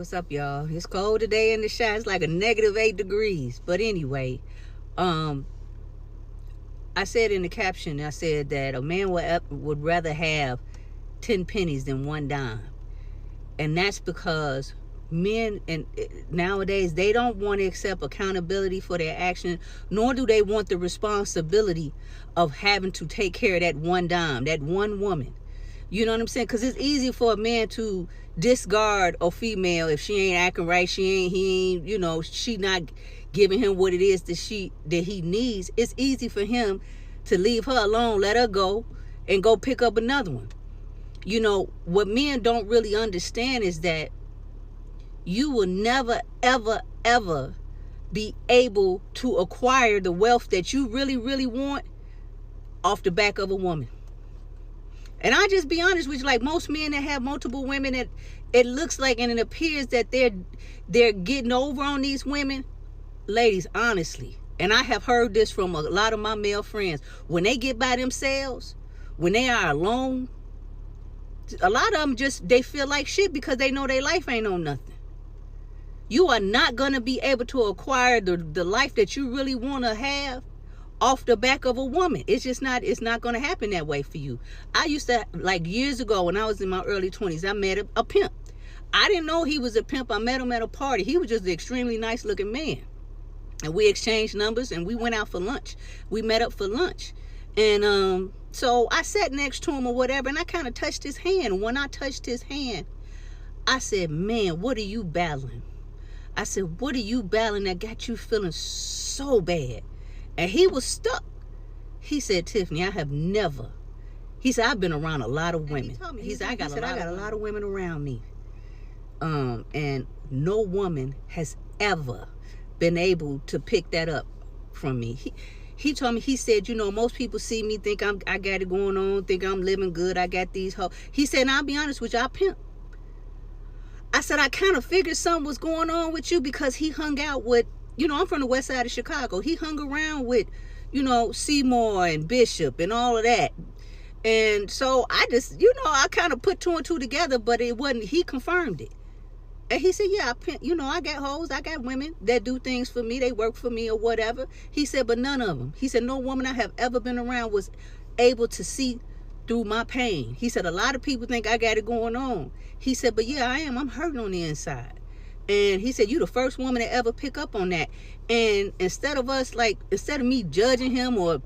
What's up, y'all? It's cold today in the shop. It's like a -8 degrees. But anyway, um, I said in the caption, I said that a man would rather have 10 pennies than one dime. And that's because men and nowadays they don't want to accept accountability for their action, nor do they want the responsibility of having to take care of that one dime, that one woman. You know what I'm saying? Because it's easy for a man to discard a female if she ain't acting right, he ain't, she not giving him what it is that he needs. It's easy for him to leave her alone, let her go, and go pick up another one. What men don't really understand is that you will never, ever, ever be able to acquire the wealth that you really, really want off the back of a woman. And I just be honest with you, like most men that have multiple women, it looks like and it appears that they're getting over on these women. Ladies, honestly, and I have heard this from a lot of my male friends, when they get by themselves, when they are alone, a lot of them they feel like shit because they know their life ain't on nothing. You are not going to be able to acquire the life that you really want to have off the back of a woman. It's not going to happen that way for you. I used to, like years ago when I was in my early 20s, I met a pimp. I didn't know he was a pimp. I met him at a party. He was just an extremely nice looking man. And we exchanged numbers and we went out for lunch. We met up for lunch. And so I sat next to him or whatever, and I kind of touched his hand. When I touched his hand, I said, man, what are you battling? I said, what are you battling that got you feeling so bad? And he was stuck. He said, Tiffany, he said, I've been around a lot of women. He said, I got a lot of women around me. And no woman has ever been able to pick that up from me. He told me, he said, most people see me, think I got it going on, think I'm living good, I got these hoes. He said, and I'll be honest with you, I pimp. I said, I kind of figured something was going on with you because he hung out with, I'm from the west side of Chicago. He hung around with, Seymour and Bishop and all of that. And so I just, I kind of put two and two together, but it wasn't, he confirmed it. And he said, yeah, I got hoes, I got women that do things for me, they work for me or whatever. He said, but none of them. He said, no woman I have ever been around was able to see through my pain. He said, a lot of people think I got it going on. He said, but yeah, I am. I'm hurting on the inside. And he said, you the first woman to ever pick up on that. And instead of me judging him or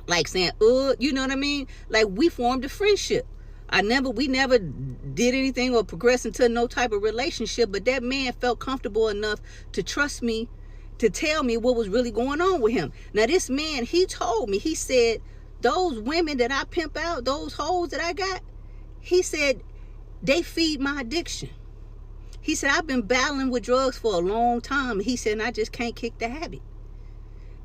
like saying, you know what I mean? Like we formed a friendship. We never did anything or progressed into no type of relationship, but that man felt comfortable enough to trust me, to tell me what was really going on with him. Now this man, he told me, he said, those women that I pimp out, those hoes that I got, he said, they feed my addiction. He said, I've been battling with drugs for a long time. He said, and I just can't kick the habit.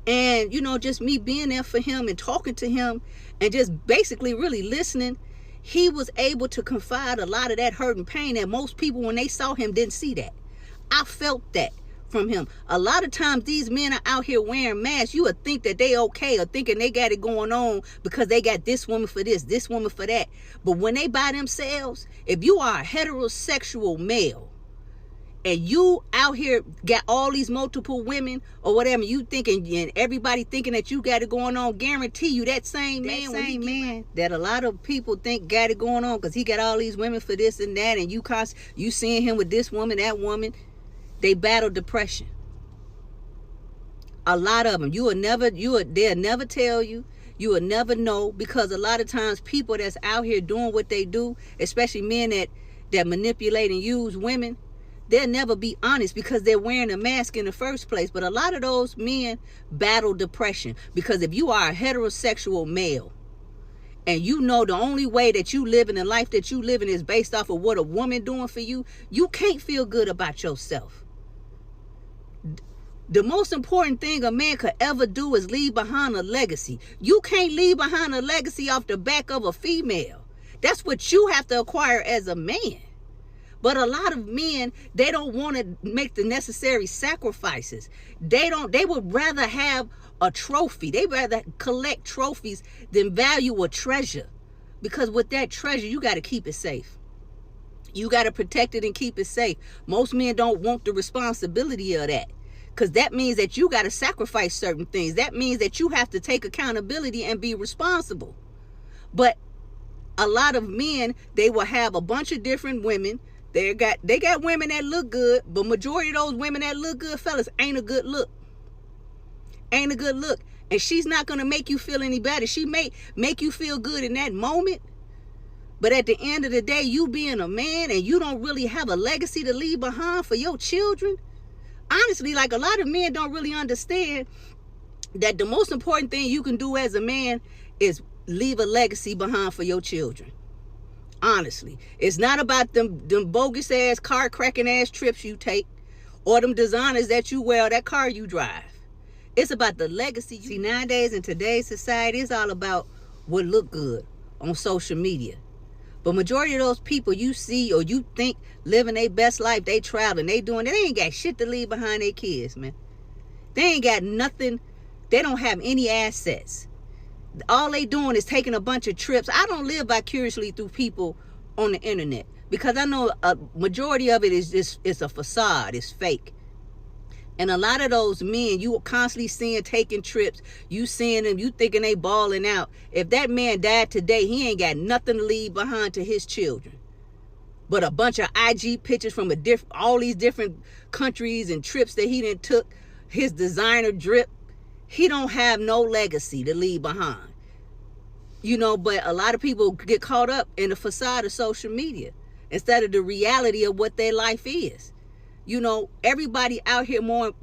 And, just me being there for him and talking to him and just basically really listening, he was able to confide a lot of that hurt and pain that most people, when they saw him, didn't see that. I felt that from him. A lot of times these men are out here wearing masks. You would think that they okay or thinking they got it going on because they got this woman for this woman for that. But when they by themselves, if you are a heterosexual male and you out here got all these multiple women or whatever, you thinking and everybody thinking that you got it going on, guarantee you that same man that a lot of people think got it going on because he got all these women for this and that, and you seeing him with this woman, that woman, they battle depression. A lot of them. They'll never tell you. You will never know, because a lot of times people that's out here doing what they do, especially men that manipulate and use women, they'll never be honest because they're wearing a mask in the first place. But a lot of those men battle depression because if you are a heterosexual male and the only way that you live in the life that you live in is based off of what a woman doing for you, you can't feel good about yourself. The most important thing a man could ever do is leave behind a legacy. You can't leave behind a legacy off the back of a female. That's what you have to acquire as a man. But a lot of men, they don't want to make the necessary sacrifices. They would rather have a trophy. They rather collect trophies than value a treasure. Because with that treasure, you got to keep it safe. You got to protect it and keep it safe. Most men don't want the responsibility of that, because that means that you got to sacrifice certain things. That means that you have to take accountability and be responsible. But a lot of men, they will have a bunch of different women. They got women that look good, but majority of those women that look good, fellas, ain't a good look. Ain't a good look. And she's not going to make you feel any better. She may make you feel good in that moment, but at the end of the day, you being a man and you don't really have a legacy to leave behind for your children. Honestly, like, a lot of men don't really understand that the most important thing you can do as a man is leave a legacy behind for your children. Honestly, it's not about them bogus ass, car cracking ass trips you take, or them designers that you wear, or that car you drive. It's about the legacy. See, nowadays in today's society, it's all about what look good on social media. But majority of those people you see or you think living their best life, they traveling, they doing, they ain't got shit to leave behind their kids, man. They ain't got nothing. They don't have any assets. All they doing is taking a bunch of trips. I don't live vicariously through people on the internet, because I know a majority of it is just, it's a facade, it's fake. And a lot of those men you constantly seeing taking trips, you seeing them, you thinking they balling out. If that man died today, he ain't got nothing to leave behind to his children but a bunch of IG pictures from all these different countries and trips that he done took, his designer drip. He don't have no legacy to leave behind. You know, but a lot of people get caught up in the facade of social media instead of the reality of what their life is. You know, everybody out here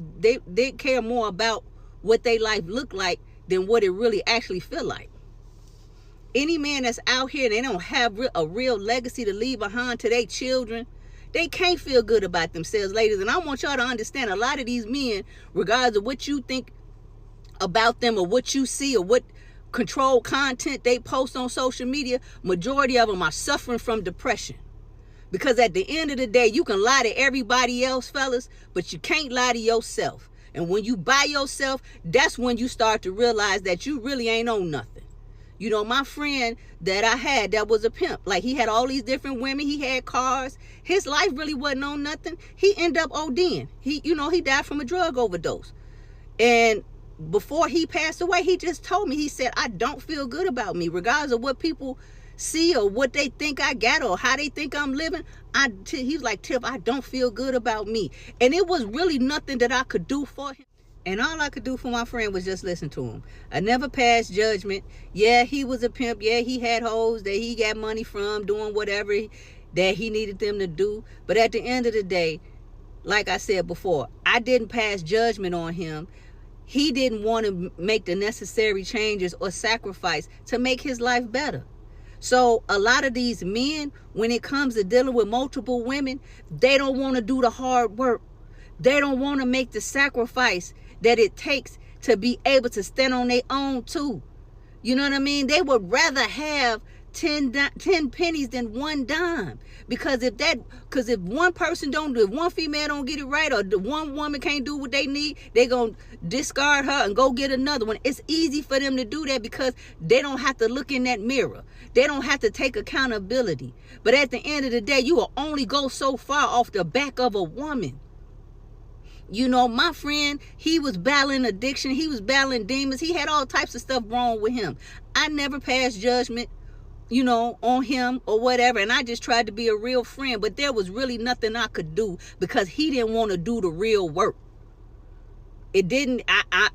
they care more about what their life look like than what it really actually feel like. Any man that's out here, they don't have a real legacy to leave behind to their children, they can't feel good about themselves, ladies. And I want y'all to understand, a lot of these men, regardless of what you think about them or what you see or what controlled content they post on social media, majority of them are suffering from depression. Because at the end of the day, you can lie to everybody else, fellas, but you can't lie to yourself. And when you by yourself, that's when you start to realize that you really ain't on nothing. You know, my friend that I had that was a pimp, like, he had all these different women, he had cars, his life really wasn't on nothing. He ended up ODing. He died from a drug overdose. And before he passed away, he just told me, he said, I don't feel good about me, regardless of what people see or what they think I got or how they think I'm living. He was like, Tiff, I don't feel good about me. And it was really nothing that I could do for him. And all I could do for my friend was just listen to him. I never passed judgment. Yeah, he was a pimp. Yeah, he had hoes that he got money from, doing whatever that he needed them to do. But at the end of the day, like I said before, I didn't pass judgment on him. He didn't want to make the necessary changes or sacrifice to make his life better. So a lot of these men, when it comes to dealing with multiple women, they don't want to do the hard work. They don't want to make the sacrifice that it takes to be able to stand on their own too. You know what I mean? They would rather have 10 pennies than one dime. Because if one female don't get it right, or the one woman can't do what they need, they gonna discard her and go get another one. It's easy for them to do that because they don't have to look in that mirror. They don't have to take accountability. But at the end of the day, you will only go so far off the back of a woman. You know, my friend, he was battling addiction. He was battling demons. He had all types of stuff wrong with him. I never passed judgment, you know, on him or whatever. And I just tried to be a real friend. But there was really nothing I could do because he didn't want to do the real work. It didn't,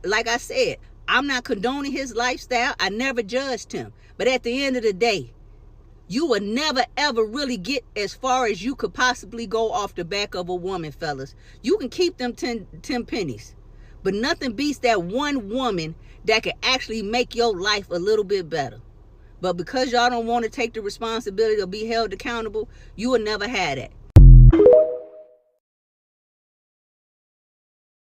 like I said, I'm not condoning his lifestyle. I never judged him. But at the end of the day, you will never, ever really get as far as you could possibly go off the back of a woman, fellas. You can keep them 10 pennies, but nothing beats that one woman that can actually make your life a little bit better. But because y'all don't want to take the responsibility or be held accountable, you will never have that.